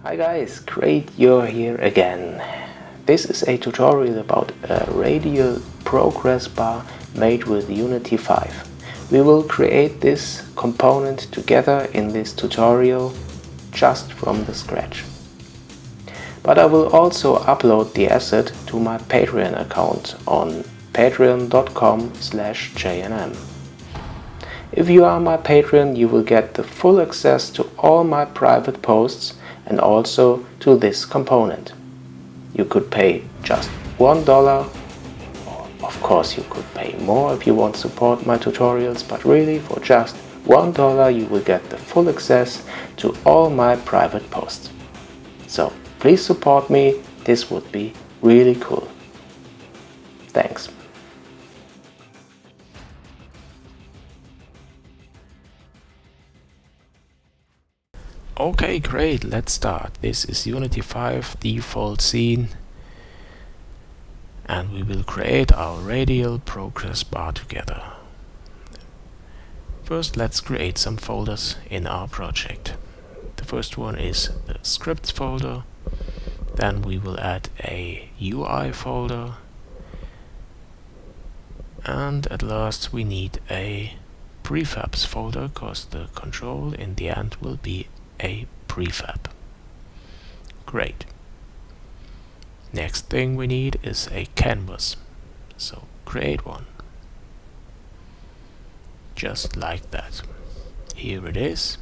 Hi guys, great you're here again. This is a tutorial about a Radial Progressbar made with Unity 5. We will create this component together in this tutorial just from the scratch. But I will also upload the asset to my Patreon account on patreon.com/jnm. If you are my patron, you will get the full access to all my private posts and also to this component. You could pay just $1, or of course you could pay more if you want to support my tutorials, but really for just $1 you will get the full access to all my private posts. So please support me, this would be really cool. Thanks. Okay, great, let's start. This is Unity 5 default scene and we will create our Radial Progressbar together. First, let's create some folders in our project. The first one is the scripts folder, then we will add a UI folder, and at last we need a prefabs folder because the control in the end will be a prefab. Great. Next thing we need is a canvas, so create one. Just like that. Here it is.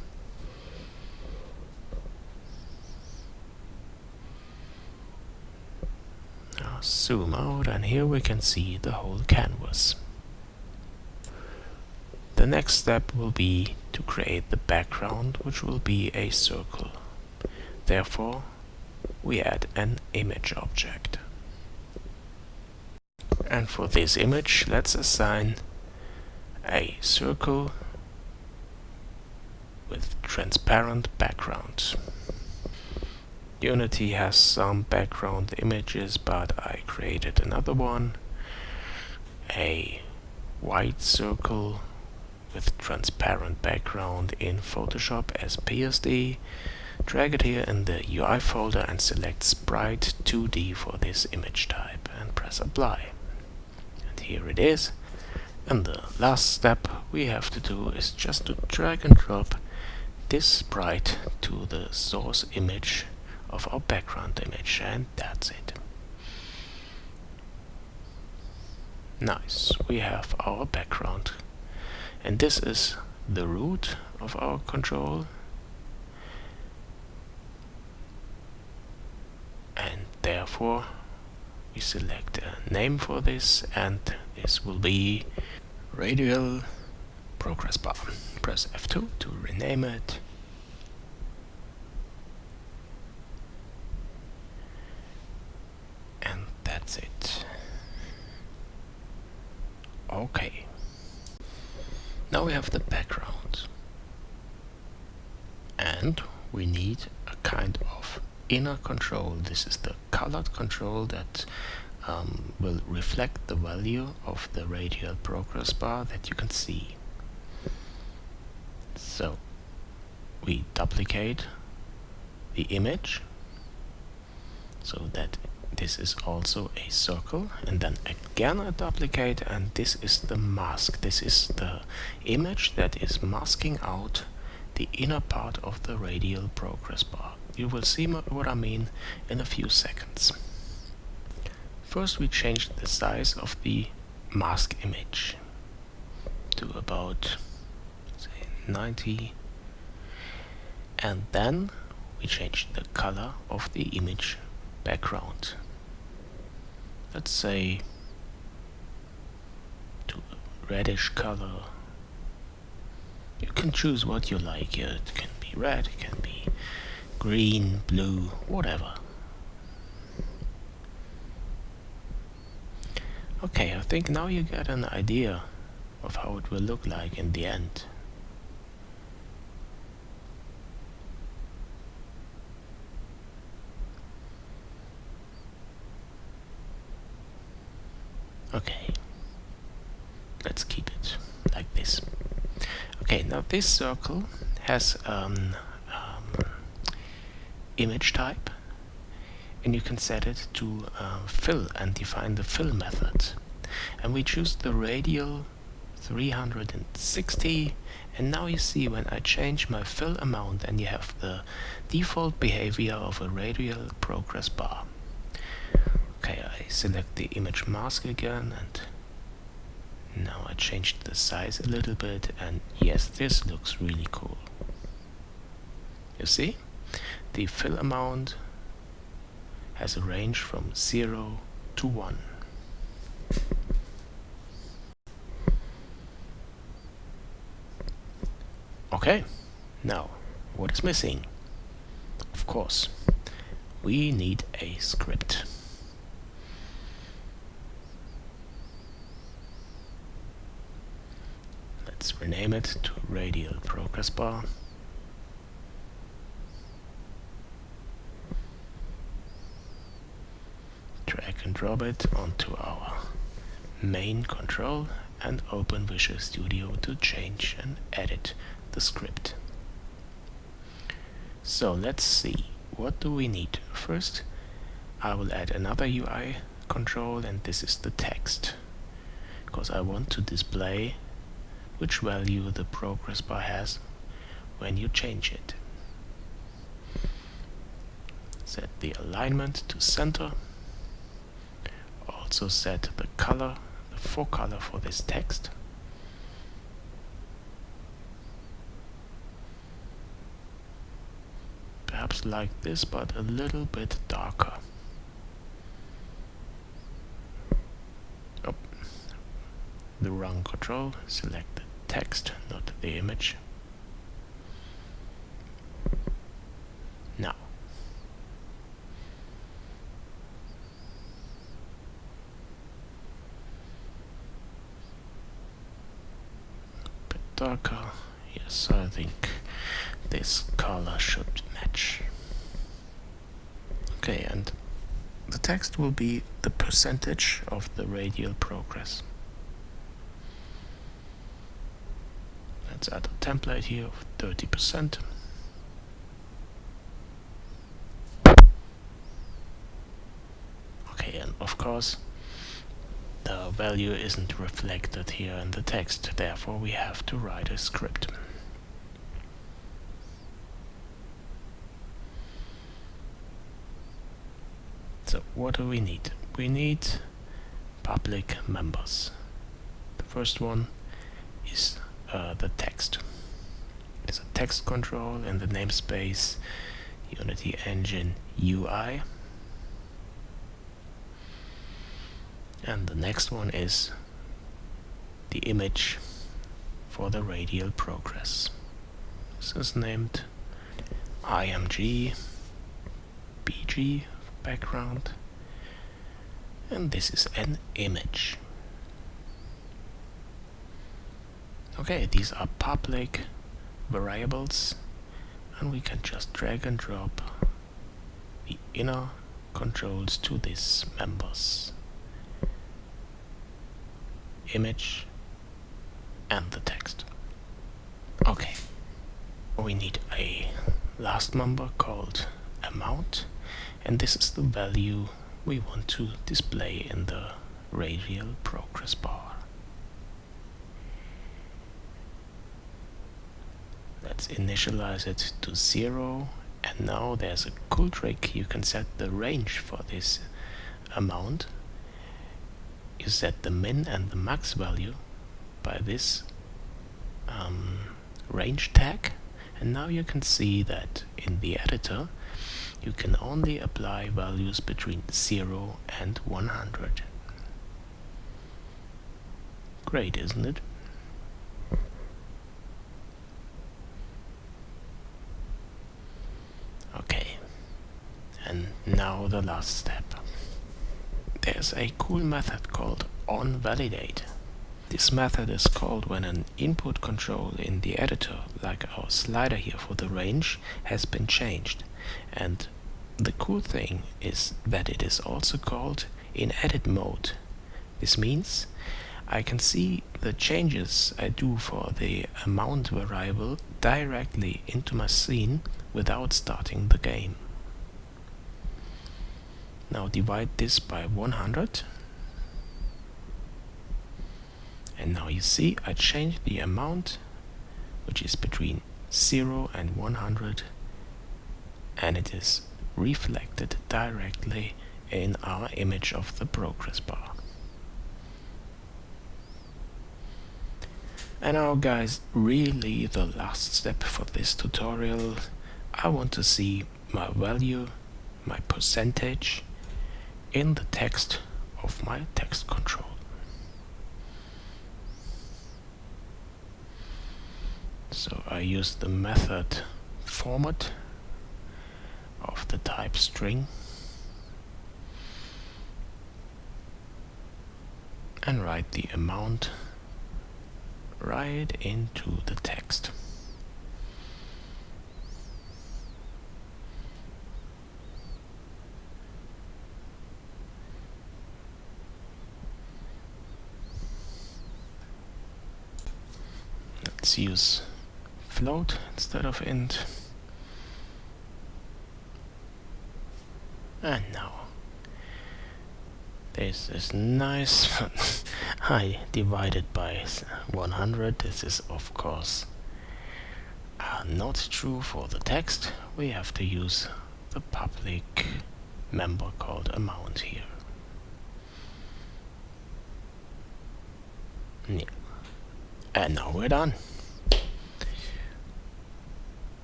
Now zoom out and here we can see the whole canvas. The next step will be to create the background, which will be a circle. Therefore, we add an image object. And for this image, let's assign a circle with transparent background. Unity has some background images, but I created another one. A white circle with transparent background in Photoshop as PSD. Drag it here in the UI folder and select Sprite 2D for this image type and press apply. And here it is. And the last step we have to do is just to drag and drop this sprite to the source image of our background image, and that's it. Nice, we have our background. And this is the root of our control. And therefore we select a name for this, and this will be Radial Progressbar. Press F2 to rename it. And that's it. Okay. Now we have the background. And we need a kind of inner control. This is the colored control that will reflect the value of the Radial Progressbar that you can see. So we duplicate the image so that this is also a circle, and then again a duplicate, and this is the mask. This is the image that is masking out the inner part of the Radial Progressbar. You will see what I mean in a few seconds. First we change the size of the mask image to about, say, 90, and then we change the color of the image background. Let's say to a reddish color. You can choose what you like. It can be red, it can be green, blue, whatever. Okay, I think now you get an idea of how it will look like in the end. Okay, let's keep it like this. Okay, now this circle has image type, and you can set it to fill and define the fill method. And we choose the radial 360, and now you see when I change my fill amount and you have the default behavior of a radial progress bar. Okay, I select the image mask again, and now I changed the size a little bit, and yes, this looks really cool. You see? The fill amount has a range from 0 to 1. Okay, now what is missing? Of course, we need a script. Let's rename it to Radial Progressbar. Drag and drop it onto our main control and open Visual Studio to change and edit the script. So let's see, what do we need? First, I will add another UI control, and this is the text, because I want to display which value the progress bar has when you change it. Set the alignment to center. Also set the color, the forecolor for this text. Perhaps like this, but a little bit darker. Oh, the wrong control. Select the text, not the image. Now, a bit darker. Yes, I think this color should match. Okay, and the text will be the percentage of the radial progress. Let's add a template here of 30%. Okay, and of course the value isn't reflected here in the text, therefore we have to write a script. So what do we need? We need public members. The first one is the text. It's a text control in the namespace Unity Engine UI. And the next one is the image for the radial progress. This is named IMG BG background, and this is an image. Okay, these are public variables, and we can just drag and drop the inner controls to these members. Image and the text. Okay, we need a last member called amount, and this is the value we want to display in the radial progress bar. Let's initialize it to 0, and now there's a cool trick. You can set the range for this amount. You set the min and the max value by this range tag, and now you can see that in the editor you can only apply values between 0 and 100. Great, isn't it? Okay, and now the last step. There's a cool method called onValidate. This method is called when an input control in the editor, like our slider here for the range, has been changed. And the cool thing is that it is also called in edit mode. This means I can see the changes I do for the amount variable directly into my scene without starting the game. Now divide this by 100. And now you see I changed the amount, which is between 0 and 100, and it is reflected directly in our image of the progress bar. And now guys, really the last step for this tutorial, I want to see my value, my percentage, in the text of my text control. So I use the method format of the type string and write the amount right into the text. Let's use float instead of int. And now this is nice. I divided by 100. This is of course not true for the text. We have to use the public member called amount here. Yeah. And now we're done.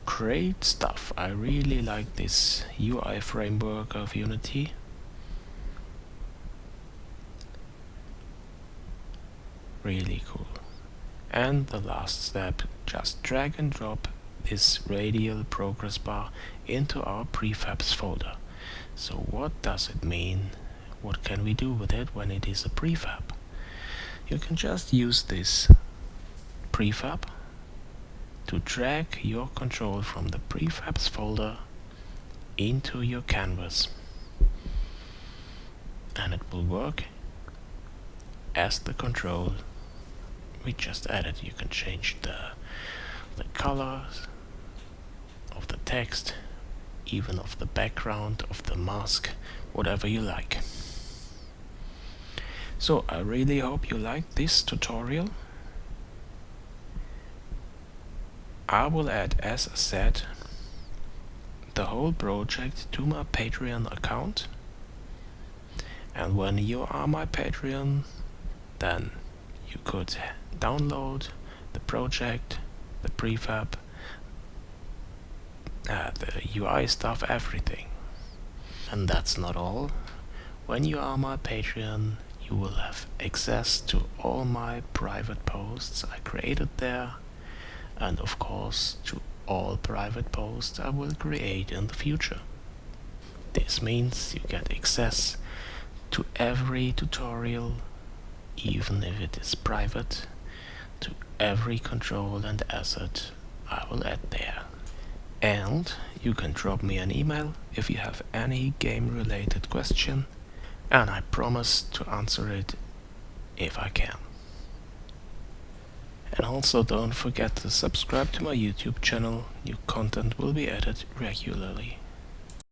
Great stuff. I really like this UI framework of Unity. Really cool. And the last step, just drag and drop this Radial Progressbar into our prefabs folder. So what does it mean? What can we do with it when it is a prefab? You can just use this prefab to drag your control from the prefabs folder into your canvas, and it will work as the control we just added. You can change the colors of the text, even of the background, of the mask, whatever you like. So I really hope you like this tutorial. I will add, as I said, the whole project to my Patreon account, and when you are my Patreon, then you could download the project, the prefab, the UI stuff, everything. And that's not all. When you are my Patreon, you will have access to all my private posts I created there, and of course to all private posts I will create in the future. This means you get access to every tutorial, even if it is private, to every control and asset I will add there. And you can drop me an email if you have any game related question, and I promise to answer it if I can. And also don't forget to subscribe to my YouTube channel. New content will be added regularly.